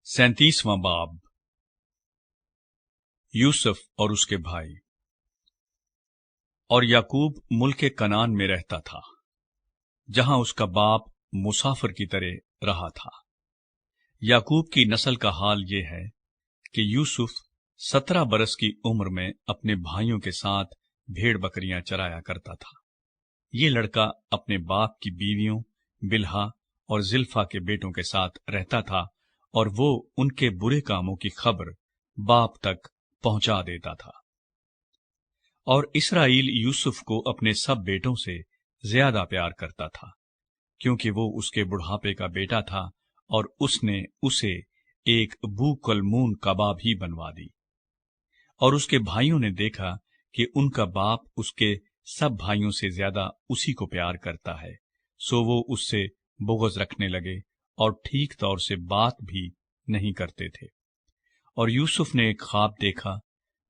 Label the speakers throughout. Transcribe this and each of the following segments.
Speaker 1: 37वां बाब। यूसुफ और उसके भाई। और याकूब मुल्क कनान में रहता था, जहां उसका बाप मुसाफिर की तरह रहा था। याकूब की नस्ल का हाल ये है कि यूसुफ 17 बरस की उम्र में अपने भाइयों के साथ भेड़ बकरियां चराया करता था। ये लड़का अपने बाप की बीवियों बिल्हा और जिल्फा के बेटों के साथ रहता था, और वो उनके बुरे कामों की खबर बाप तक पहुंचा देता था। और इसराइल यूसुफ को अपने सब बेटों से ज्यादा प्यार करता था, क्योंकि वो उसके बुढ़ापे का बेटा था, और उसने उसे एक बूकलमून कबाब ही बनवा दी। और उसके भाइयों ने देखा कि उनका बाप उसके सब भाइयों से ज्यादा उसी को प्यार करता है, सो वो उससे बुग़्ज़ रखने लगे और ठीक तौर से बात भी नहीं करते थे। और यूसुफ ने एक ख्वाब देखा,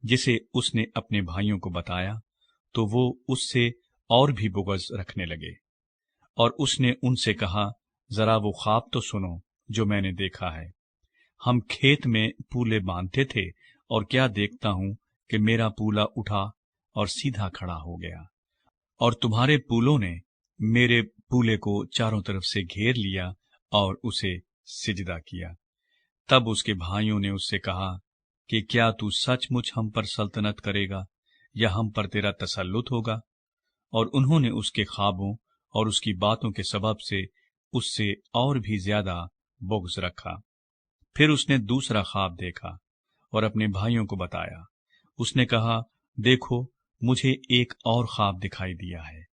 Speaker 1: जिसे उसने अपने भाइयों को बताया, तो वो उससे और भी बुग़्ज़ रखने लगे। और उसने उनसे कहा, जरा वो ख्वाब तो सुनो जो मैंने देखा है। हम खेत में पूले बांधते थे, और क्या देखता हूं कि मेरा पूला उठा और सीधा खड़ा हो गया, और तुम्हारे पूलों ने मेरे पूले को चारों तरफ से घेर लिया और उसे सिजदा किया। तब उसके भाइयों ने उससे कहा कि क्या तू सचमुच हम पर सल्तनत करेगा, या हम पर तेरा तसल्लुत होगा? और उन्होंने उसके ख्वाबों और उसकी बातों के सबब से उससे और भी ज्यादा बुग़्ज़ रखा। फिर उसने दूसरा ख्वाब देखा और अपने भाइयों को बताया। उसने कहा, देखो, मुझे एक और ख्वाब दिखाई दिया है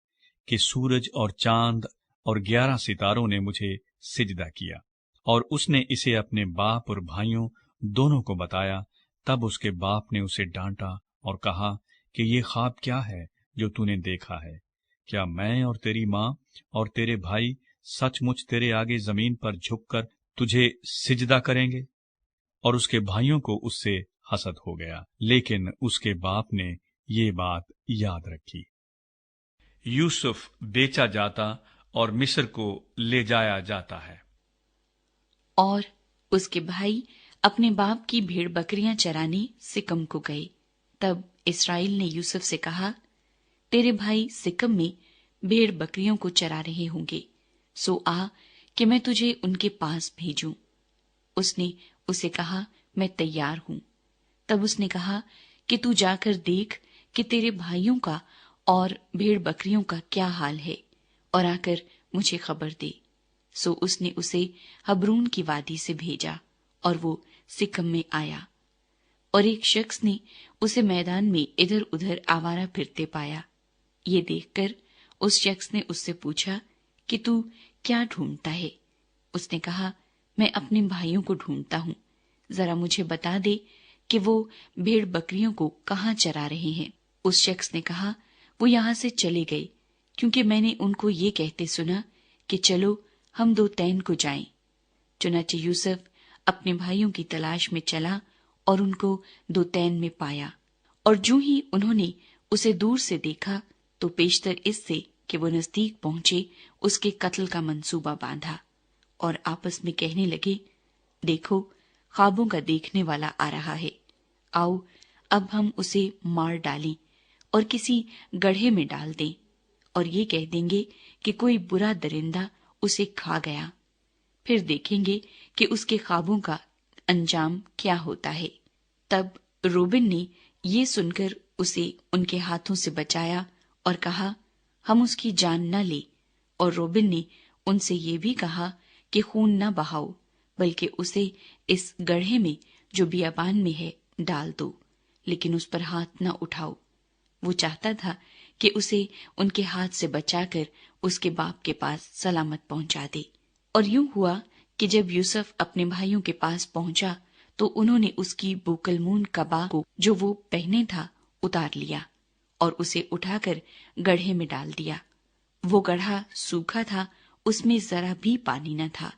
Speaker 1: कि सूरज और चांद और 11 सितारों ने मुझे सिजदा किया। और उसने इसे अपने बाप और भाइयों दोनों को बताया। तब उसके बाप ने उसे डांटा और कहा कि ये ख्वाब क्या है जो तूने देखा है? क्या मैं और तेरी माँ और तेरे भाई सचमुच तेरे आगे जमीन पर झुककर तुझे सिजदा करेंगे? और उसके भाइयों को उससे हसद हो गया, लेकिन उसके बाप ने ये बात याद रखी। यूसुफ बेचा जाता और मिस्र को ले जाया जाता है।
Speaker 2: और उसके भाई अपने बाप की भेड़ बकरियां चराने सिकम को गए। तब इस्राएल ने यूसुफ से कहा, तेरे भाई सिकम में भेड़ बकरियों को चरा रहे होंगे, सो आ कि मैं तुझे उनके पास भेजूं। उसने उसे कहा, मैं तैयार हूं। तब उसने कहा कि तू जाकर देख कि तेरे भाइयों का और भेड़ बकरियों का क्या हाल है, और आकर मुझे खबर दे। सो उसने उसे हबरून की वादी से भेजा, और वो सिकम में आया। और एक शख्स ने उसे मैदान में इधर उधर आवारा फिरते पाया। ये देखकर उस शख्स ने उससे पूछा कि तू क्या ढूंढता है? उसने कहा, मैं अपने भाइयों को ढूंढता हूं। जरा मुझे बता दे कि वो भेड़ बकरियों को कहाँ चरा रहे हैं। उस शख्स ने कहा, वो यहां से चले गए, क्योंकि मैंने उनको ये कहते सुना कि चलो हम दो तैन को जाएं। चुनाचे यूसुफ अपने भाइयों की तलाश में चला और उनको दो तैन में पाया। और जो ही उन्होंने उसे दूर से देखा, तो पेशतर इससे कि वो नजदीक पहुंचे, उसके कत्ल का मंसूबा बांधा, और आपस में कहने लगे, देखो, ख्वाबों का देखने वाला आ रहा है। आओ, अब हम उसे मार डालें और किसी गड्ढे में डाल दें, और ये कह देंगे कि कोई बुरा दरिंदा उसे खा गया। फिर देखेंगे कि उसके ख्वाबों का अंजाम क्या होता है। तब रूबेन ने ये सुनकर उसे उनके हाथों से बचाया और कहा, हम उसकी जान न ले। और रूबेन ने उनसे ये भी कहा कि खून न बहाओ, बल्कि उसे इस गड्ढे में जो बियाबान में है डाल दो, लेकिन उस पर हाथ न उठाओ। वो चाहता था कि उसे उनके हाथ से बचाकर उसके बाप के पास सलामत पहुंचा दे। और यूं हुआ कि जब यूसुफ अपने भाइयों के पास पहुंचा, तो उन्होंने उसकी बूकलमून कबा को जो वो पहने था उतार लिया और उसे उठाकर गड्ढे में डाल दिया। वो गड्ढा सूखा था, उसमें जरा भी पानी न था।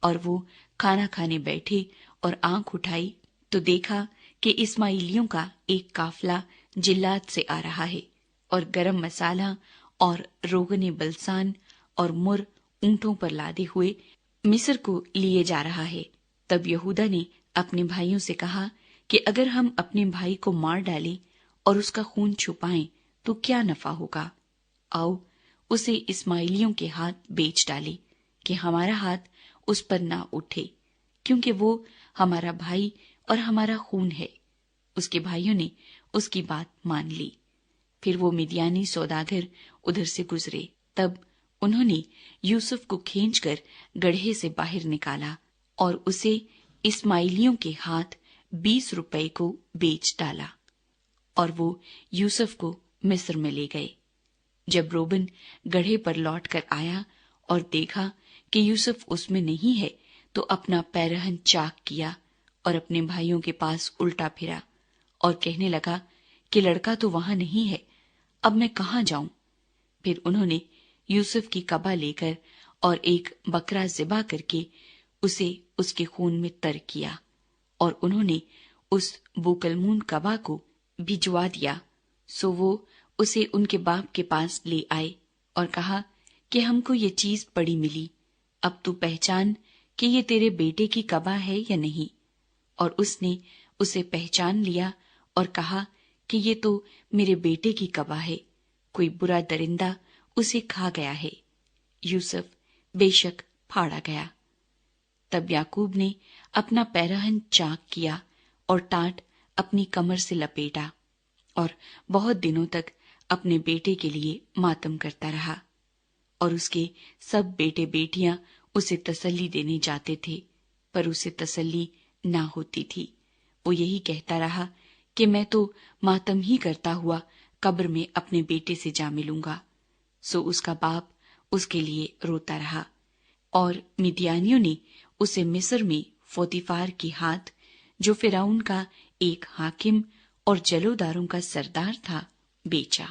Speaker 2: और वो खाना खाने बैठे और आंख उठाई तो देखा कि इस्माइलियों का एक काफला जिल्लात से आ रहा है, और गरम मसाला और रोगने बलसान और मुर ऊंटों पर लादे हुए मिस्र को लिए जा रहा है। تب یہودا نے اپنے بھائیوں سے کہا کہ اگر ہم اپنے بھائی کو مار ڈالیں اور اس کا خون چھپائیں تو کیا نفع ہوگا؟ آؤ اسے اسماعیلیوں کے ہاتھ بیچ ڈالے کہ ہمارا ہاتھ اس پر نہ اٹھے، کیونکہ وہ ہمارا بھائی اور ہمارا خون ہے۔ اس کے بھائیوں نے اس کی بات مان لی۔ پھر وہ مدیانی سوداگر ادھر سے گزرے، تب انہوں نے یوسف کو کھینچ کر گڑھے سے باہر نکالا اور اسے اسماعیلیوں کے ہاتھ 20 روپے کو بیچ ڈالا، اور وہ یوسف کو مصر میں لے گئے۔ جب روبن گڑھے پر لوٹ کر آیا اور دیکھا کہ یوسف اس میں نہیں ہے تو اپنا پیرہن چاک کیا اور اپنے بھائیوں کے پاس الٹا پھرا اور کہنے لگا کہ لڑکا تو وہاں نہیں ہے، اب میں کہاں جاؤں؟ پھر انہوں نے یوسف کی کبا لے کر اور ایک بکرا ذبح کر کے اسے اس کے خون میں تر کیا، اور انہوں نے اس بوکلمون کبا کو بھجوا دیا۔ سو وہ اسے ان کے باپ کے پاس لے آئے اور کہا کہ ہم کو یہ چیز پڑی ملی، اب تو پہچان کہ یہ تیرے بیٹے کی کبا ہے یا نہیں۔ اور اس نے اسے پہچان لیا اور کہا کہ یہ تو میرے بیٹے کی کبا ہے، کوئی برا درندہ اسے کھا گیا ہے۔ یوسف بے شک پھاڑا گیا۔ تب یعقوب نے اپنا پیرہن چاک کیا اور ٹاٹ اپنی کمر سے لپیٹا، اور بہت دنوں تک اپنے بیٹے کے لیے ماتم کرتا رہا۔ اور اس کے سب بیٹے بیٹیاں اسے تسلی دینے جاتے تھے، پر اسے تسلی نہ ہوتی تھی۔ وہ یہی کہتا رہا کہ میں تو ماتم ہی کرتا ہوا قبر میں اپنے بیٹے سے جا ملوں گا۔ سو اس کا باپ اس کے لیے روتا رہا۔ اور مدیانیوں نے اسے مصر میں پوتیفار کی ہاتھ، جو فرعون کا ایک حاکم اور جلوداروں کا سردار تھا، بیچا۔